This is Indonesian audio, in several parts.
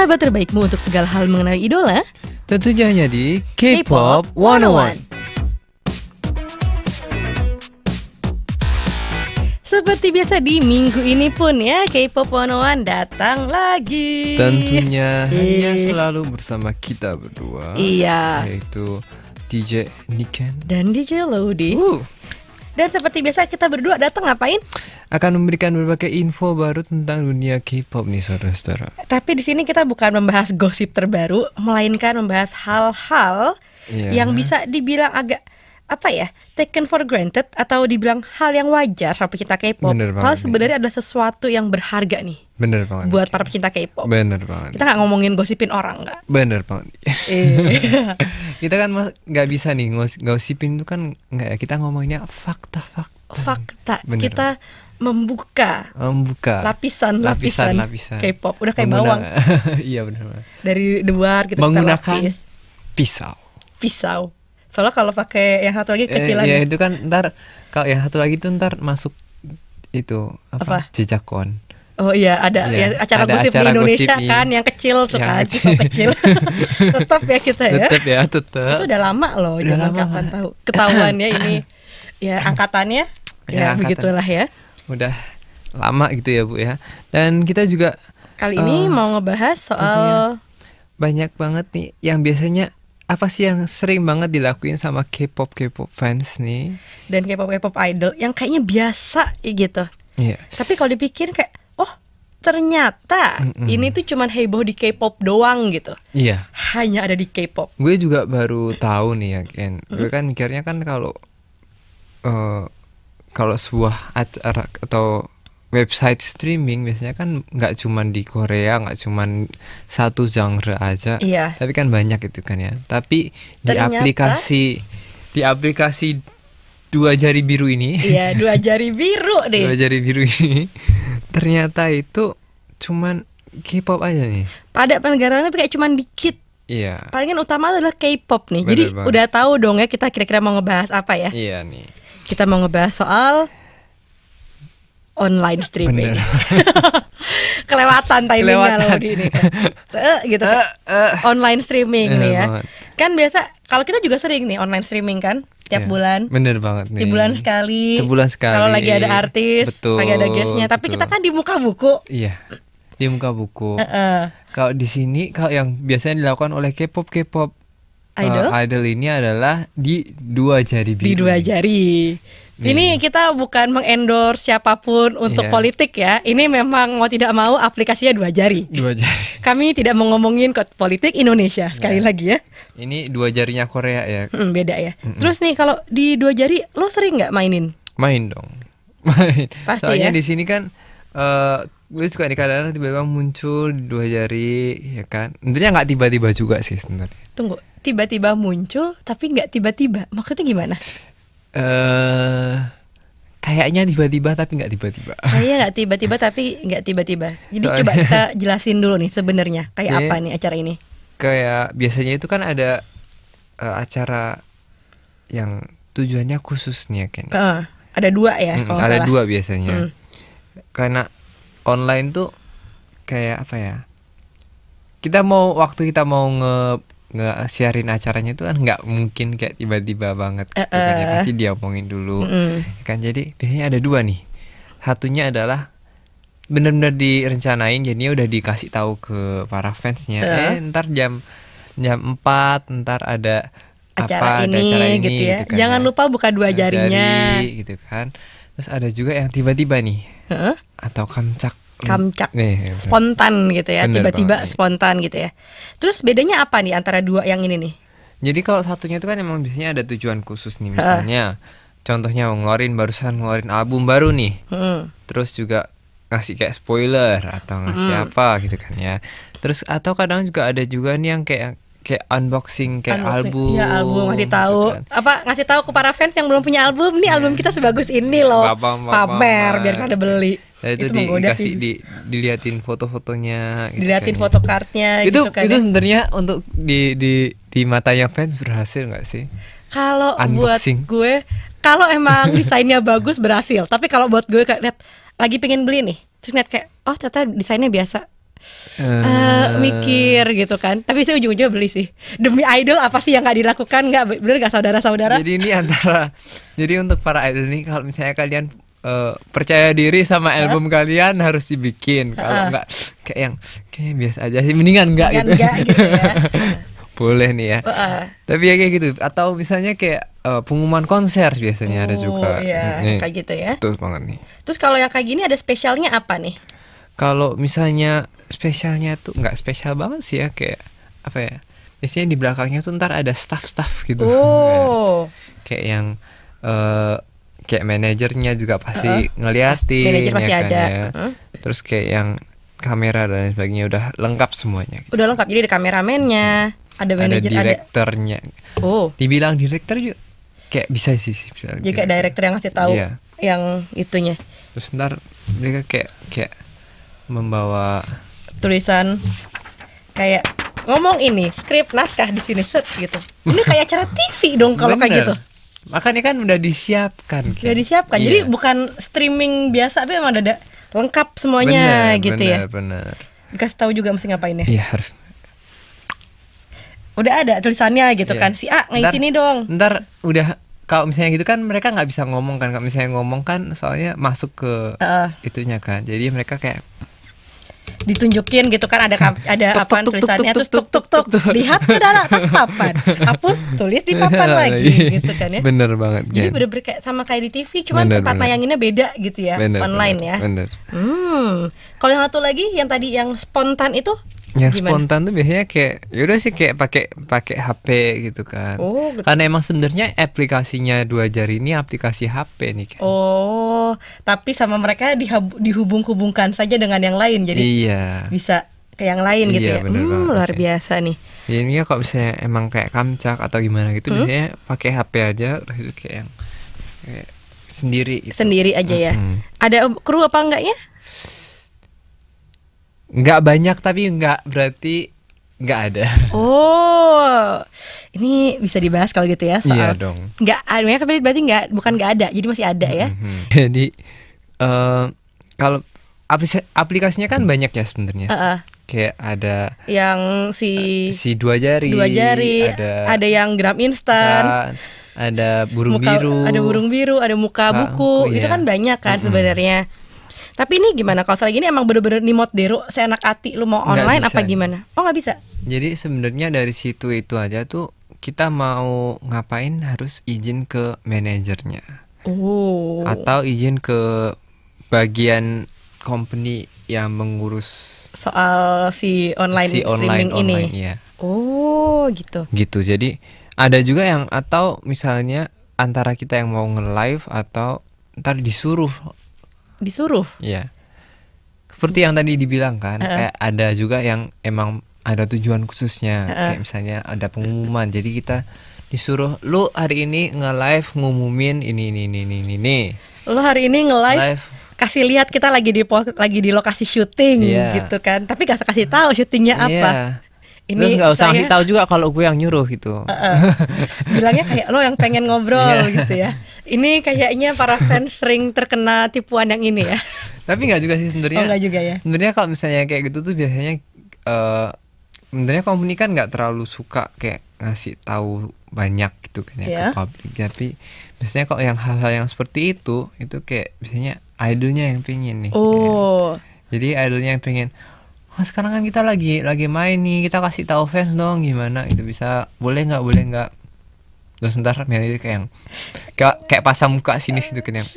sahabat terbaikmu untuk segala hal mengenai idola. Tentunya hanya di K-Pop 101. Seperti biasa di minggu ini pun ya, K-Pop 101 datang lagi. Tentunya hanya selalu bersama kita berdua. Iya. Yaitu DJ Niken dan DJ Lodi. Dan seperti biasa kita berdua datang ngapain? Akan memberikan berbagai info baru tentang dunia K-pop nih saudara-saudara. Tapi di sini kita bukan membahas gosip terbaru, melainkan membahas hal-hal yang bisa dibilang agak taken for granted atau dibilang hal yang wajar sama pecinta K-pop. Hal sebenarnya adalah sesuatu yang berharga nih. Bener banget. Buat para pecinta K-pop. Bener banget. Kita nggak ngomongin gosipin orang, nggak? Bener banget. Kita kan nggak bisa nih gosipin itu kan nggak ya. Kita ngomongnya fakta. Bener. Kita membuka lapisan K-pop. Udah kayak bawang. Iya bener banget. Dari luar kita menggunakan pisau. Soalnya kalau pakai yang satu lagi kecilan. Iya itu kan ntar kalau yang satu lagi tuh ntar masuk itu apa? Jejakon. Oh iya ada ya, acara gosip di Indonesia gosip kan yang kecil tuh kan pisau kecil. Tetap ya kita ya. Tetap. Itu udah lama loh. Jangan kapan tahu ketahuan ya ini ya angkatannya. Ya begitulah ya. Udah lama gitu ya Bu ya. Dan kita juga kali ini mau ngebahas soal banyak banget nih yang biasanya apa sih yang sering banget dilakuin sama K-pop fans nih dan K-pop idol yang kayaknya biasa gitu. Iya. Tapi kalau dipikir kayak ternyata ini tuh cuman heboh di K-pop doang gitu. Iya. Hanya ada di K-pop. Gue juga baru tahu nih ya Ken. Gue kan mikirnya kan kalau sebuah acara atau website streaming biasanya kan nggak cuman di Korea, nggak cuman satu genre aja, tapi kan banyak itu kan ya. Tapi ternyata, di aplikasi dua jari biru ini, dua jari biru deh. Dua jari biru ini ternyata itu cuman K-pop aja nih. Pada negaranya tapi kayak cuman dikit. Iya. Palingan utama adalah K-pop nih. Bener jadi banget. Udah tahu dong ya kita kira-kira mau ngebahas apa ya? Iya nih. Kita mau ngebahas soal online streaming. Kelewatan timingnya loh di ini kan. Gitu kan. Online streaming nih ya. Banget. Kan biasa kalau kita juga sering nih online streaming kan tiap bulan. Bener banget nih. Di bulan sekali. Kalau lagi ada artis, lagi ada guestnya. Tapi kita kan di muka buku. Iya. Di muka buku. Kalau di sini kalau yang biasanya dilakukan oleh K-pop idol ini adalah di dua jari biru. Di dua jari. Ini kita bukan mengendorse siapapun untuk politik ya. Ini memang mau tidak mau aplikasinya dua jari. Dua jari. Kami tidak mau ngomongin politik Indonesia sekali lagi ya. Ini dua jarinya Korea ya. Beda ya. Terus nih kalau di dua jari lo sering nggak mainin? Main dong. Main. Pasti soalnya ya? Di sini kan gue suka di kadang tiba-tiba muncul dua jari ya kan. Tentunya nggak tiba-tiba juga sih sebenarnya. Tunggu, tiba-tiba muncul tapi nggak tiba-tiba. Maksudnya gimana? Kayaknya tiba-tiba tapi nggak tiba-tiba. Kayaknya nggak tiba-tiba tapi nggak tiba-tiba. Jadi coba kita jelasin dulu nih sebenarnya kayak apa nih acara ini? Kayak biasanya itu kan ada acara yang tujuannya khusus nih ya Ken. Ada dua ya? Ada dua biasanya. Karena online tuh kayak apa ya? Waktu kita mau nge-sharein acaranya itu kan nggak mungkin kayak tiba-tiba banget gitu kan ya. Pasti dia omongin dulu kan. Jadi biasanya ada dua nih. Satunya adalah benar-benar direncanain, jadinya udah dikasih tahu ke para fansnya ntar jam 4 ntar ada acara ini gitu ya gitu kan, jangan lupa buka dua jarinya gitu kan. Terus ada juga yang tiba-tiba nih atau kamcak nih, spontan gitu ya. Tiba-tiba spontan gitu ya. Terus bedanya apa nih antara dua yang ini nih? Jadi kalau satunya itu kan emang biasanya ada tujuan khusus nih. Misalnya contohnya barusan ngeluarin album baru nih. Terus juga ngasih kayak spoiler atau ngasih apa gitu kan ya. Terus atau kadang juga ada juga nih yang kayak unboxing album. Iya, album ngasih tahu. Gitu kan. Ngasih tahu ke para fans yang belum punya album, nih album kita sebagus ini loh. Pamer biar pada beli. Nah, itu diliatin foto-fotonya gitu. Diliatin foto kartnya gitu kan. Itu sebenarnya untuk di matanya fans berhasil enggak sih? Kalau buat gue, kalau emang desainnya bagus berhasil. Tapi kalau buat gue lihat lagi pengen beli nih, terus lihat kayak ternyata desainnya biasa. mikir gitu kan. Tapi saya ujung-ujungnya beli sih. Demi idol apa sih yang nggak dilakukan? Nggak, bener nggak saudara-saudara? Jadi ini jadi untuk para idol nih, kalau misalnya kalian percaya diri sama album kalian harus dibikin. Kalau nggak kayak biasa aja sih, mendingan nggak gitu. Enggak gitu ya. Boleh nih ya. Tapi ya kayak gitu. Atau misalnya kayak pengumuman konser biasanya ada juga. Iya, kayak gitu ya. Betul banget nih. Terus kalau yang kayak gini ada spesialnya apa nih? Kalau misalnya spesialnya tuh nggak spesial banget sih ya, kayak apa ya? Biasanya di belakangnya tuh ntar ada staff-staff gitu. Kayak yang kayak manajernya juga pasti ngeliatin. Manajer pasti ya kan, ada. ya. Terus kayak yang kamera dan sebagainya udah lengkap semuanya. Gitu. Udah lengkap, jadi ada kameramennya, ada manajer, ada direkturnya. Dibilang direktur juga kayak bisa sih. Jadi kayak direktur yang ngasih tahu yang itunya. Terus ntar mereka kayak membawa tulisan kayak ngomong ini skrip naskah di sini set gitu. Ini kayak acara TV dong kalau kayak gitu. Makanya kan udah disiapkan. Udah disiapkan. Jadi bukan streaming biasa, tapi memang ada lengkap semuanya gitu ya. Bener. Dikasih tahu juga mesti ngapain ya. Iya harus. Udah ada tulisannya gitu kan. Si A ngayak ini dong. Ntar udah, kalau misalnya gitu kan mereka nggak bisa ngomong kan. Kalau misalnya ngomong kan soalnya masuk ke itunya kan. Jadi mereka kayak ditunjukin gitu kan, ada apa tulisannya, terus tuk lihat ke dalam atas papan, hapus tulis di papan lagi gitu kan ya. Bener banget. Jadi bener-bener kayak sama kayak di TV, cuman tempat nayanginnya beda gitu ya. Online ya. Kalau yang satu lagi yang tadi yang spontan itu yang gimana? Spontan tuh biasanya kayak yaudah sih kayak pakai HP gitu kan. Karena emang sebenarnya aplikasinya 2 Jari ini aplikasi HP nih kan. Tapi sama mereka dihubung-hubungkan saja dengan yang lain, jadi bisa ke yang lain gitu ya. Luar biasa nih. Ini ya kalau misalnya emang kayak Kamcak atau gimana gitu biasanya pakai HP aja, terus kayak yang kayak sendiri gitu. Sendiri aja ya. Ada kru apa enggaknya? Nggak banyak, tapi nggak berarti nggak ada. Ini bisa dibahas kalau gitu ya soal. Iya dong. Nggak ada, berarti bukan nggak ada, jadi masih ada ya. Jadi kalau aplikasinya kan banyak ya sebenarnya. Kayak ada yang si 2 Jari, ada yang gram instan, ada burung biru, ada muka buku, itu kan banyak kan sebenarnya. Tapi ini gimana kalau lagi ini emang bener-bener nih modero seenak hati lu mau online apa gimana? Nggak bisa. Jadi sebenarnya dari situ itu aja tuh kita mau ngapain harus izin ke manajernya. Atau izin ke bagian company yang mengurus soal si online streaming ini. Ya. Gitu. Gitu. Jadi ada juga yang atau misalnya antara kita yang mau nge-live atau ntar disuruh. Iya. Seperti yang tadi dibilang kan, kayak ada juga yang emang ada tujuan khususnya. Kayak misalnya ada pengumuman. Jadi kita disuruh, lu hari ini nge-live ngumumin ini. Lu hari ini nge-live kasih lihat kita lagi di lokasi syuting gitu kan. Tapi gak kasih tahu syutingnya apa. Ini terus nggak usah ngasih tahu juga kalau gue yang nyuruh gitu. Bilangnya kayak lo yang pengen ngobrol gitu ya. Ini kayaknya para fans sering terkena tipuan yang ini ya. Tapi nggak juga sih sebenarnya. Nggak juga ya. Sebenarnya kalau misalnya kayak gitu tuh biasanya sebenarnya company kan nggak terlalu suka kayak ngasih tahu banyak gitu kan ya ke publik. Tapi biasanya kalau yang hal-hal yang seperti itu kayak biasanya idolnya yang pengen nih. Jadi idolnya yang pengen. Sekarang kan kita lagi main nih, kita kasih tahu fans dong gimana itu bisa, boleh nggak. Terus ntar manajer kayak pasang muka sinis gitu kan yang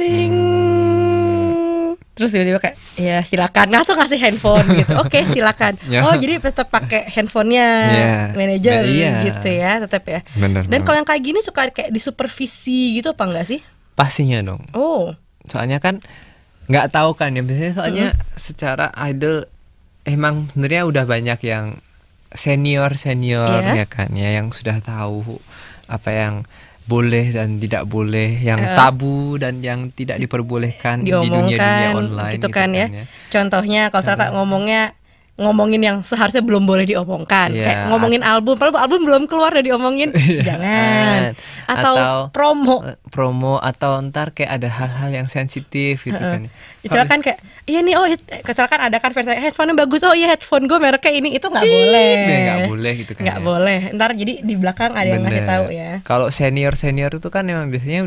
terus tiba-tiba kayak ya silakan, langsung ngasih handphone gitu. Oke, silakan. Jadi tetap pakai handphonenya manajer gitu ya, tetap ya. Bener. Dan kalau yang kayak gini suka kayak disupervisi gitu apa enggak sih? Pastinya dong. Soalnya kan nggak tahu kan ya, biasanya soalnya secara idol emang sebenarnya udah banyak yang senior ya kan ya, yang sudah tahu apa yang boleh dan tidak boleh, yang tabu dan yang tidak diperbolehkan di dunia online gitu kan ya. Contohnya kalau misalkan ngomongnya ngomongin yang seharusnya belum boleh diomongkan, kayak ngomongin album, padahal album belum keluar udah diomongin, jangan. Atau promo atau ntar kayak ada hal-hal yang sensitif gitu kan. Misalkan kayak iya nih, misalkan ada kan versi headphone-nya bagus, oh iya headphone gue mereknya ini, itu nggak boleh. Nggak boleh gitu kan. Nggak boleh. Ntar jadi di belakang ada yang ngasih tahu ya. Kalau senior itu kan emang biasanya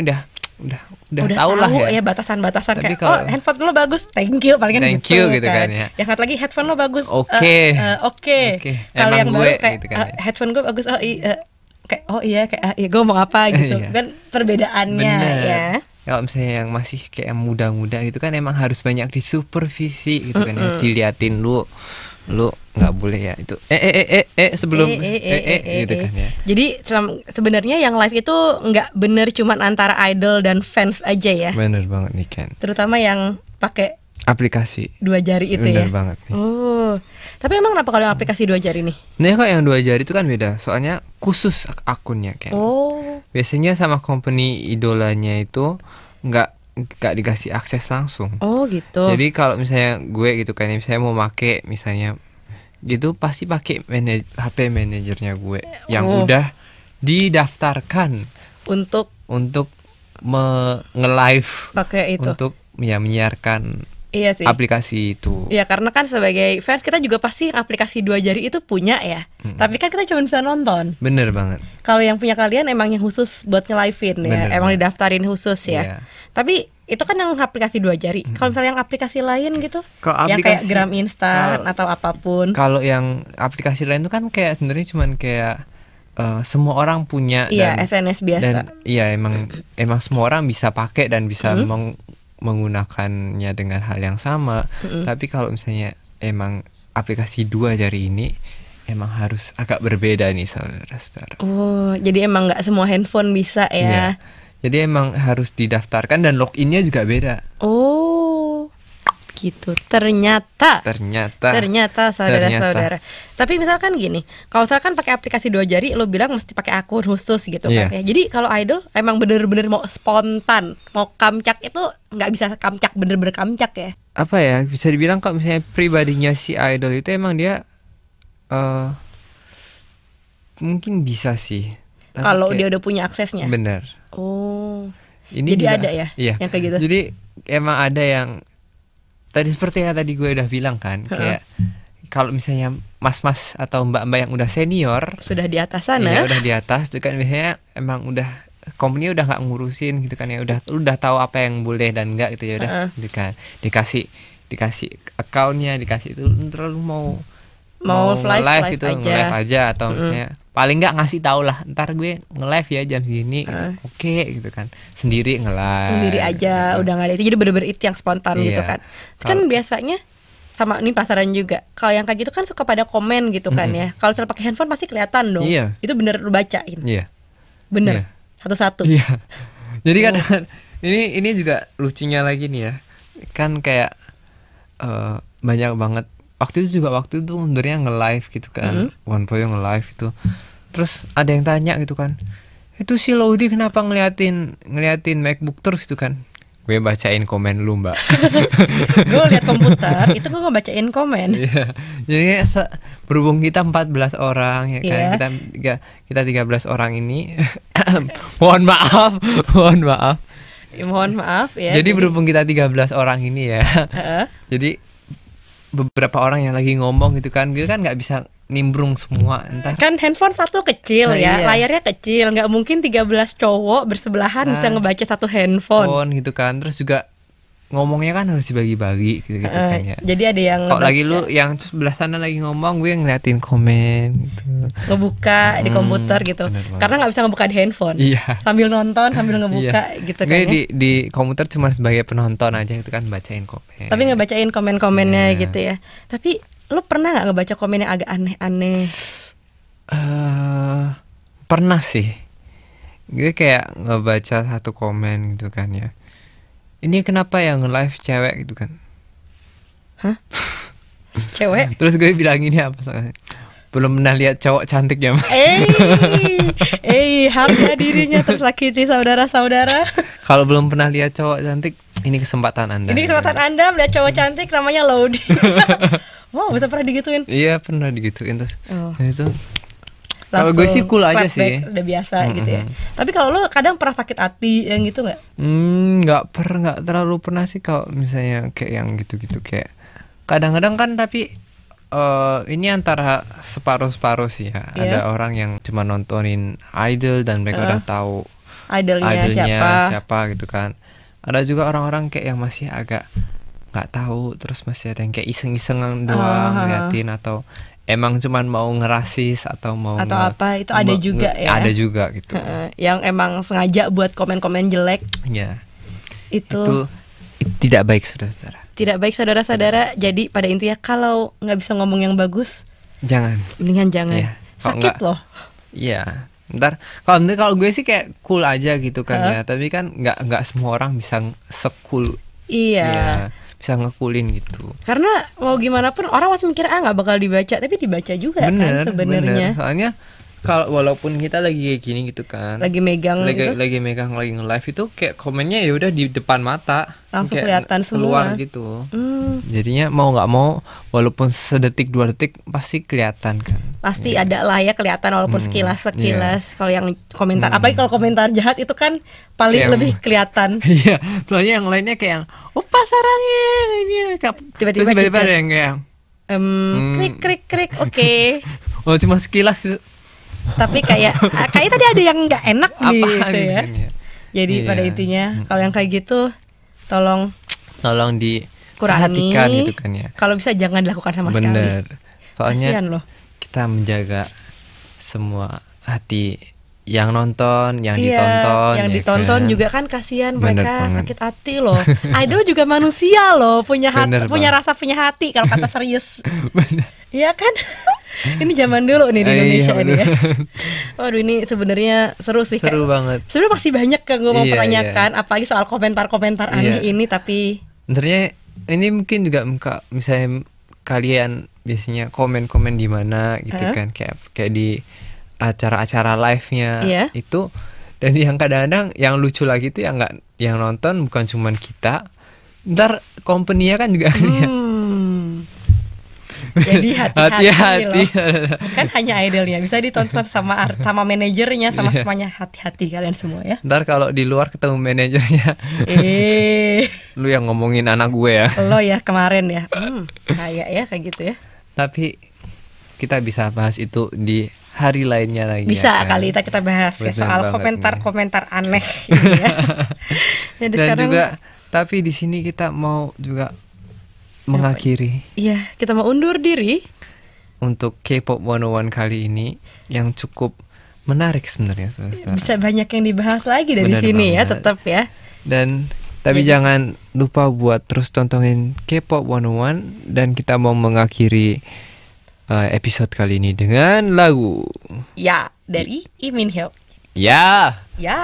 udah tahu lah ya batasan-batasan kayak handphone lo bagus, thank you palingan gitu kan ya. Yang satu lagi headphone lo bagus, oke. Kalau yang baru kayak gitu kan, headphone gue bagus, kayak gue mau apa gitu kan, perbedaannya ya. Kalau misalnya yang masih kayak muda-muda gitu kan emang harus banyak disupervisi gitu kan, diliatin lu nggak boleh ya itu sebelum gitu kan ya. Jadi sebenarnya yang live itu nggak bener cuman antara idol dan fans aja ya. Bener banget nih Ken. Terutama yang pakai aplikasi 2 jari itu bener ya. Banget nih. Tapi emang kenapa kalau yang aplikasi 2 jari nih? Nah kok yang 2 jari itu kan beda, soalnya khusus akunnya Ken. Biasanya sama company idolanya itu nggak dikasih akses langsung. Oh gitu. Jadi kalau misalnya gue gitu kan, misalnya mau make misalnya gitu pasti pakai HP manajernya gue yang udah didaftarkan untuk nge-live pakai itu, untuk menyiarkan aplikasi itu. Iya, karena kan sebagai fans kita juga pasti aplikasi 2 jari itu punya ya. Tapi kan kita cuma bisa nonton. Bener banget. Kalau yang punya kalian emang yang khusus buat nge-live-in ya, emang didaftarin khusus ya. Tapi itu kan yang aplikasi 2 jari. Kalau misalnya yang aplikasi lain gitu, yang kayak Gram Instan atau apapun. Kalau yang aplikasi lain itu kan kayak sebenarnya cuman kayak semua orang punya. Iya, SNS biasa. Dan iya emang semua orang bisa pakai dan bisa menggunakannya dengan hal yang sama. Tapi kalau misalnya emang aplikasi 2 jari ini emang harus agak berbeda nih saudara-saudara. Jadi emang nggak semua handphone bisa ya. Iya. Jadi emang harus didaftarkan dan loginnya juga beda. Gitu. Ternyata saudara-saudara. Tapi misalkan gini, kalau misalkan pakai aplikasi 2 jari, lo bilang mesti pakai akun khusus gitu kan ya. Jadi kalau idol emang bener-bener mau spontan, mau kamcak itu nggak bisa kamcak, bener-bener kamcak ya. Apa ya, bisa dibilang kalau misalnya pribadinya si idol itu emang dia mungkin bisa sih. Kalau dia udah punya aksesnya. Bener. Ini jadi juga, ada ya yang kayak gitu. Jadi emang ada yang tadi seperti yang tadi gue udah bilang kan, kayak kalau misalnya mas-mas atau mbak-mbak yang udah senior sudah di atas sana, udah di atas itu kan biasanya emang udah company udah nggak ngurusin gitu kan ya, udah tahu apa yang boleh dan enggak gitu ya udah gitu kan, dikasih akunnya, dikasih itu terlalu mau live itu nge-live aja atau misalnya paling nggak ngasih tahu lah, ntar gue nge-live ya jam segini gitu. Oke gitu kan, sendiri nge-live sendiri aja gitu. Udah nggak ada itu, jadi bener-bener itu yang spontan gitu kan. Kan biasanya sama ini penasaran juga, kalau yang kayak gitu kan suka pada komen gitu kan ya. Kalau misalnya pakai handphone pasti kelihatan dong. Itu bener lu bacain. Bener satu-satu. Jadi kan ini juga lucunya lagi nih ya, kan kayak banyak banget waktu itu sebenarnya nge-live gitu kan, One Boy nge-live itu. Terus ada yang tanya gitu kan, itu si Laudy kenapa ngeliatin MacBook terus gitu kan. Gue bacain komen lu mbak. Gue liat komputer, itu gue ngebacain komen. Jadi berhubung kita 14 orang ya kan, kita 13 orang ini mohon maaf ya. Jadi berhubung kita 13 orang ini ya, jadi beberapa orang yang lagi ngomong gitu kan, gue kan nggak bisa nimbrung semua. Entar kan handphone satu kecil layarnya kecil, nggak mungkin 13 cowok bersebelahan bisa ngebaca satu handphone gitu kan. Terus juga ngomongnya kan harus dibagi-bagi gitu kan ya. Jadi ada yang kok lagi lu yang sebelah sana lagi ngomong, gue ngeliatin komen gitu, ngebuka di komputer gitu, karena nggak bisa ngebuka di handphone. Sambil nonton sambil ngebuka gitu kan. Gue di komputer cuma sebagai penonton aja gitu kan, bacain komen. Tapi ngebacain komen-komennya gitu ya. Tapi lu pernah nggak ngebaca komen yang agak aneh-aneh? Pernah sih. Gue kayak ngebaca satu komen gitu kan ya, ini kenapa yang nge-live cewek gitu kan. Cewek? Terus gue bilang ini apa soalnya, belum pernah lihat cowok cantik ya mas. Harga dirinya tersakiti saudara-saudara. Kalau belum pernah lihat cowok cantik, ini kesempatan Anda. Ini kesempatan Anda melihat cowok cantik namanya Laudy. Wow, bisa pernah digituin? Iya, pernah digituin terus. Itu kalau Langsung gue sih cool aja clap back, sih. udah biasa gitu ya. Tapi kalau lo kadang pernah sakit hati yang gitu nggak? Nggak terlalu pernah sih kalau misalnya kayak yang gitu-gitu kayak kadang-kadang kan tapi ini antara separuh-separuh sih ya. Ada orang yang cuma nontonin idol dan mereka udah tahu idolnya siapa gitu kan. Ada juga orang-orang kayak yang masih agak nggak tahu, terus masih ada yang kayak iseng-iseng doang ngeliatin atau emang cuman mau ngerasis atau mau apa itu ada juga ya. Ada juga gitu. Yang emang sengaja buat komen-komen jelek. Iya. Itu tidak baik saudara-saudara. Tidak baik saudara-saudara. Jadi pada intinya kalau nggak bisa ngomong yang bagus, mendingan jangan. Iya. Sakit loh. Iya. Ntar kalau gue sih kayak cool aja gitu kan ya. Tapi kan nggak semua orang bisa se-cool. Iya. Bisa ngekulin gitu. Karena mau gimana pun orang masih mikir nggak bakal dibaca, tapi dibaca juga kan sebenarnya. Soalnya kalau walaupun kita lagi kayak gini gitu kan, lagi megang lagi nge-live itu kayak komennya ya udah di depan mata, langsung kelihatan keluar semua gitu. Jadinya mau nggak mau walaupun sedetik 2 detik pasti kelihatan kan. Pasti ada lah ya kelihatan walaupun sekilas. Kalau yang komentar, apalagi kalau komentar jahat itu kan paling lebih kelihatan. Iya, soalnya yang lainnya kayak yang opa sarangnya ini tiba-tiba ada yang kayak krik oke. Oh cuma sekilas gitu. Tapi kayak tadi ada yang nggak enak gitu ya. Jadi pada intinya kalau yang kayak gitu tolong diperhatikan gitu kan ya. Kalau bisa jangan dilakukan sama sekali. Bener. Soalnya loh. Kita menjaga semua hati yang nonton, yang ditonton. Yang ya ditonton kan? juga kan kasihan mereka sakit hati loh. Idol juga manusia loh, punya rasa, punya hati kalau kata serius. Iya kan? Ini zaman dulu nih di Indonesia ini ya. Waduh ini sebenarnya seru sih. Seru banget. Sebenarnya masih banyak yang gue mau pertanyakan, apalagi soal komentar-komentar aneh ini. Tapi sebenarnya ini mungkin juga misalnya kalian biasanya komen-komen di mana gitu kan, kayak di acara-acara live-nya itu. Dan yang kadang-kadang yang lucu lagi itu yang nonton bukan cuman kita, ntar company-nya kan juga jadi hati-hati loh. Bukan hanya idolnya, bisa ditonton sama manajernya, sama semuanya. Hati-hati kalian semua ya. Ntar kalau di luar ketemu manajernya, lu yang ngomongin anak gue ya. Lo ya kemarin ya. Kayak gitu ya. Tapi kita bisa bahas itu di hari lainnya lagi. Bisa ya, kali kita bahas ya, soal komentar-komentar aneh gitu ya. Jadi dan sekarang, juga tapi di sini kita mau juga mengakhiri. Iya, kita mau undur diri untuk K-pop 101 kali ini yang cukup menarik sebenarnya. Bisa banyak yang dibahas lagi dari sini banget. Ya, tetap ya. Dan tapi jangan lupa buat terus tontonin K-pop 101 dan kita mau mengakhiri episode kali ini dengan lagu dari Lee Min-ho. Ya. Ya.